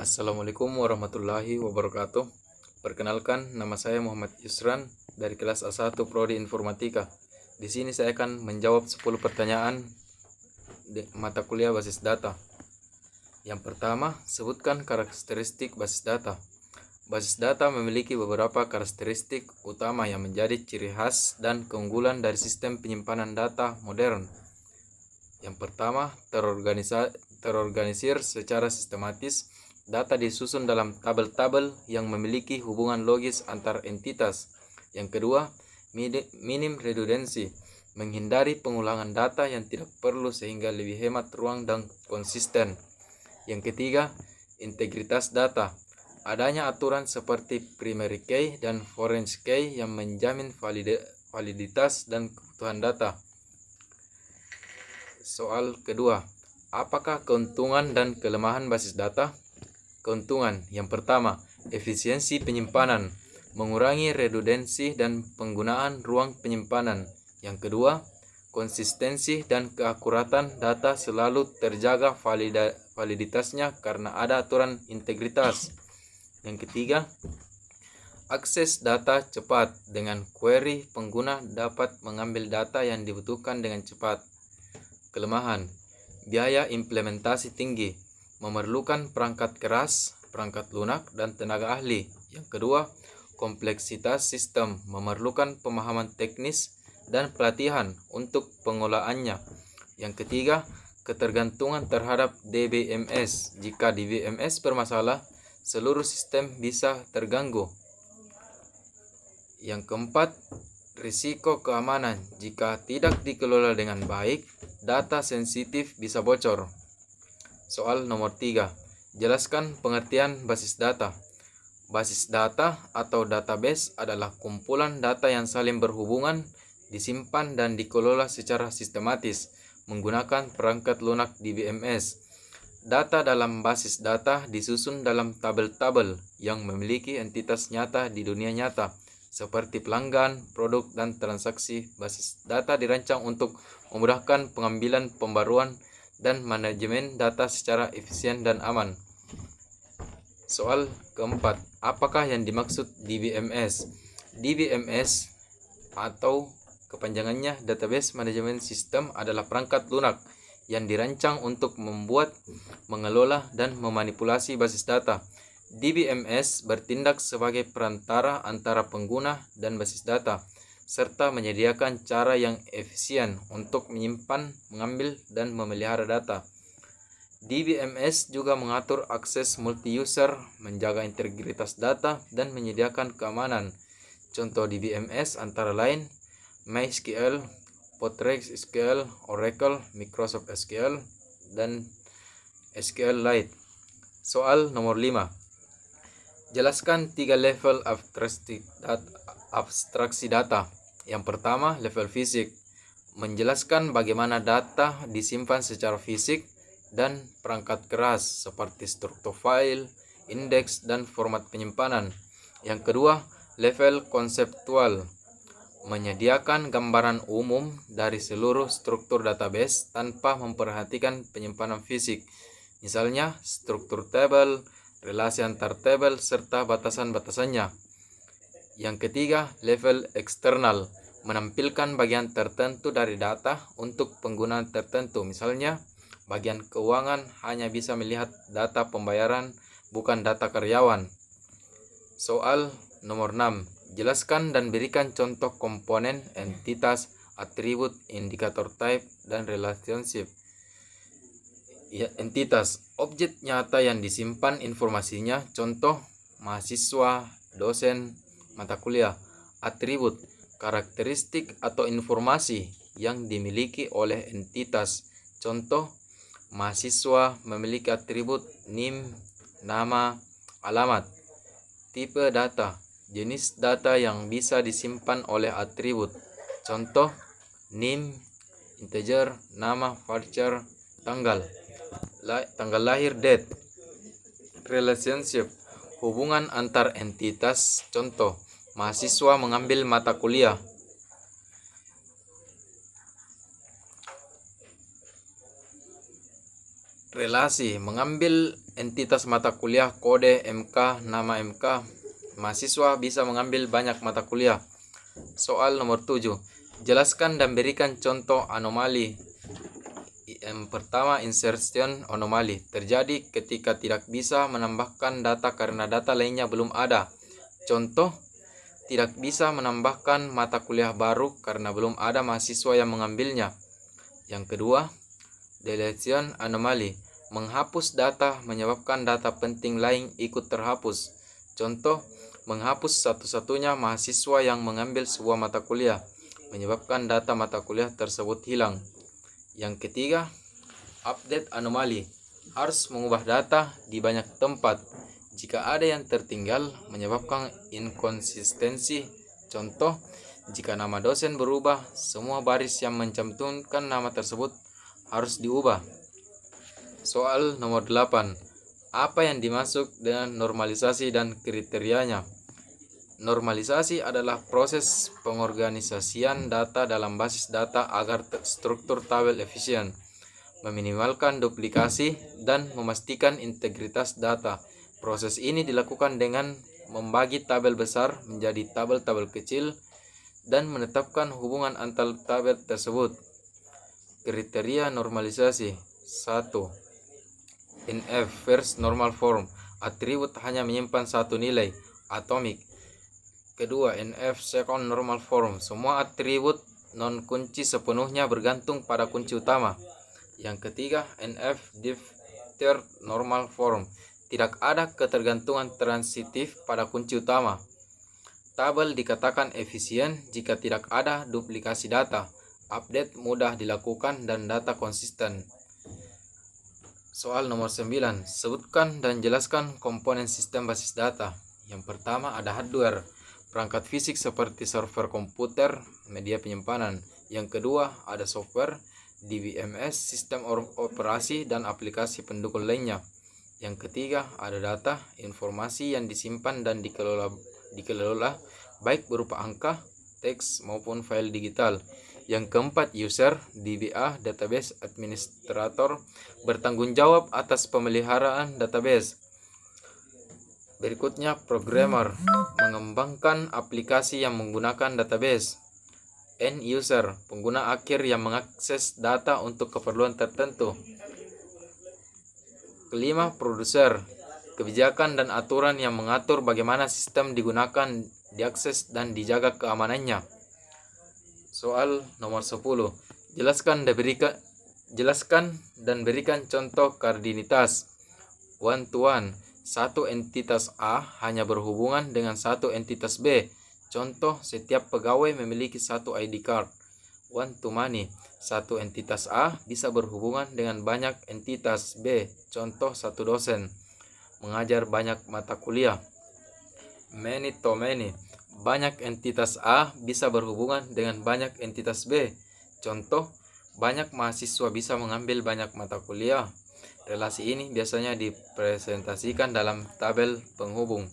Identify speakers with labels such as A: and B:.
A: Assalamualaikum warahmatullahi wabarakatuh. Perkenalkan, nama saya Muhammad Yusran dari kelas A1 Prodi Informatika. Di sini saya akan menjawab 10 pertanyaan di mata kuliah basis data. Yang pertama, sebutkan karakteristik basis data. Basis data memiliki beberapa karakteristik utama yang menjadi ciri khas dan keunggulan dari sistem penyimpanan data modern. Yang pertama, terorganisir secara sistematis. Data disusun dalam tabel-tabel yang memiliki hubungan logis antar entitas. Yang kedua, minim redundansi, menghindari pengulangan data yang tidak perlu sehingga lebih hemat ruang dan konsisten. Yang ketiga, integritas data. Adanya aturan seperti primary key dan foreign key yang menjamin validitas dan kebutuhan data. Soal kedua, apakah keuntungan dan kelemahan basis data? Keuntungan yang pertama, efisiensi penyimpanan, mengurangi redundansi dan penggunaan ruang penyimpanan. Yang kedua, konsistensi dan keakuratan data selalu terjaga validitasnya karena ada aturan integritas. Yang ketiga, akses data cepat. Dengan query, pengguna dapat mengambil data yang dibutuhkan dengan cepat. Kelemahan, biaya implementasi tinggi, memerlukan perangkat keras, perangkat lunak, dan tenaga ahli. Yang kedua, kompleksitas sistem, memerlukan pemahaman teknis dan pelatihan untuk pengolahannya. Yang ketiga, ketergantungan terhadap DBMS. Jika DBMS bermasalah, seluruh sistem bisa terganggu. Yang keempat, risiko keamanan. Jika tidak dikelola dengan baik, data sensitif bisa bocor. Soal nomor 3. Jelaskan pengertian basis data. Basis data atau database adalah kumpulan data yang saling berhubungan, disimpan dan dikelola secara sistematis menggunakan perangkat lunak DBMS. Data dalam basis data disusun dalam tabel-tabel yang memiliki entitas nyata di dunia nyata, seperti pelanggan, produk, dan transaksi. Basis data dirancang untuk memudahkan pengambilan pembaruan dan manajemen data secara efisien dan aman. Soal keempat, apakah yang dimaksud DBMS? DBMS atau kepanjangannya Database Management System adalah perangkat lunak yang dirancang untuk membuat, mengelola, dan memanipulasi basis data. DBMS bertindak sebagai perantara antara pengguna dan basis data, serta menyediakan cara yang efisien untuk menyimpan, mengambil, dan memelihara data. DBMS juga mengatur akses multi-user, menjaga integritas data, dan menyediakan keamanan. Contoh DBMS antara lain MySQL, PostgreSQL, Oracle, Microsoft SQL, dan SQLite. Soal nomor 5. Jelaskan 3 level abstraksi data. Yang pertama, level fisik, menjelaskan bagaimana data disimpan secara fisik dan perangkat keras seperti struktur file, indeks, dan format penyimpanan. Yang kedua, level konseptual, menyediakan gambaran umum dari seluruh struktur database tanpa memperhatikan penyimpanan fisik, misalnya struktur tabel, relasi antar tabel, serta batasan-batasannya. Yang ketiga, level eksternal, menampilkan bagian tertentu dari data untuk penggunaan tertentu, misalnya bagian keuangan hanya bisa melihat data pembayaran, bukan data karyawan. Soal nomor 6. Jelaskan dan berikan contoh komponen, entitas, atribut, indikator type, dan relationship. Entitas, objek nyata yang disimpan informasinya, contoh mahasiswa, dosen, mata kuliah. Atribut, karakteristik atau informasi yang dimiliki oleh entitas, contoh mahasiswa memiliki atribut NIM, nama, alamat. Tipe data, jenis data yang bisa disimpan oleh atribut, contoh NIM, integer, nama, varchar, tanggal lahir, date. Relationship, hubungan antar entitas, contoh mahasiswa mengambil mata kuliah. Relasi, mengambil entitas mata kuliah, kode, MK, nama MK. Mahasiswa bisa mengambil banyak mata kuliah. Soal nomor 7. Jelaskan dan berikan contoh anomali. Yang pertama, insertion anomali terjadi ketika tidak bisa menambahkan data karena data lainnya belum ada. Contoh, tidak bisa menambahkan mata kuliah baru karena belum ada mahasiswa yang mengambilnya. Yang kedua, deletion anomali menghapus data menyebabkan data penting lain ikut terhapus. Contoh, menghapus satu-satunya mahasiswa yang mengambil sebuah mata kuliah menyebabkan data mata kuliah tersebut hilang. Yang ketiga, update anomali harus mengubah data di banyak tempat. Jika ada yang tertinggal menyebabkan inkonsistensi. Contoh, jika nama dosen berubah, semua baris yang mencantumkan nama tersebut harus diubah. Soal nomor 8. Apa yang dimaksud dengan normalisasi dan kriterianya? Normalisasi adalah proses pengorganisasian data dalam basis data agar struktur tabel efisien, meminimalkan duplikasi, dan memastikan integritas data. Proses ini dilakukan dengan membagi tabel besar menjadi tabel-tabel kecil dan menetapkan hubungan antar tabel tersebut. Kriteria normalisasi. 1. NF first normal form, atribut hanya menyimpan satu nilai, atomik. Kedua, NF second normal form, semua atribut non kunci sepenuhnya bergantung pada kunci utama. Yang ketiga, NF div third normal form, tidak ada ketergantungan transitif pada kunci utama. Tabel dikatakan efisien jika tidak ada duplikasi data, update mudah dilakukan, dan data konsisten. Soal nomor 9. Sebutkan dan jelaskan komponen sistem basis data. Yang pertama ada hardware, perangkat fisik seperti server komputer, media penyimpanan. Yang kedua ada software, DBMS, sistem operasi, dan aplikasi pendukung lainnya. Yang ketiga ada data, informasi yang disimpan dan dikelola baik berupa angka, teks, maupun file digital. Yang keempat, user, DBA, database administrator, bertanggung jawab atas pemeliharaan database. Berikutnya, programmer, mengembangkan aplikasi yang menggunakan database. End user, pengguna akhir yang mengakses data untuk keperluan tertentu. Kelima, produser, kebijakan dan aturan yang mengatur bagaimana sistem digunakan, diakses, dan dijaga keamanannya. Soal nomor 10. Jelaskan dan berikan contoh koordinitas. One to one, satu entitas A hanya berhubungan dengan satu entitas B. Contoh, setiap pegawai memiliki satu ID card. One to many, satu entitas A bisa berhubungan dengan banyak entitas B. Contoh, satu dosen mengajar banyak mata kuliah. Many to many, banyak entitas A bisa berhubungan dengan banyak entitas B. Contoh, banyak mahasiswa bisa mengambil banyak mata kuliah. Relasi ini biasanya dipresentasikan dalam tabel penghubung.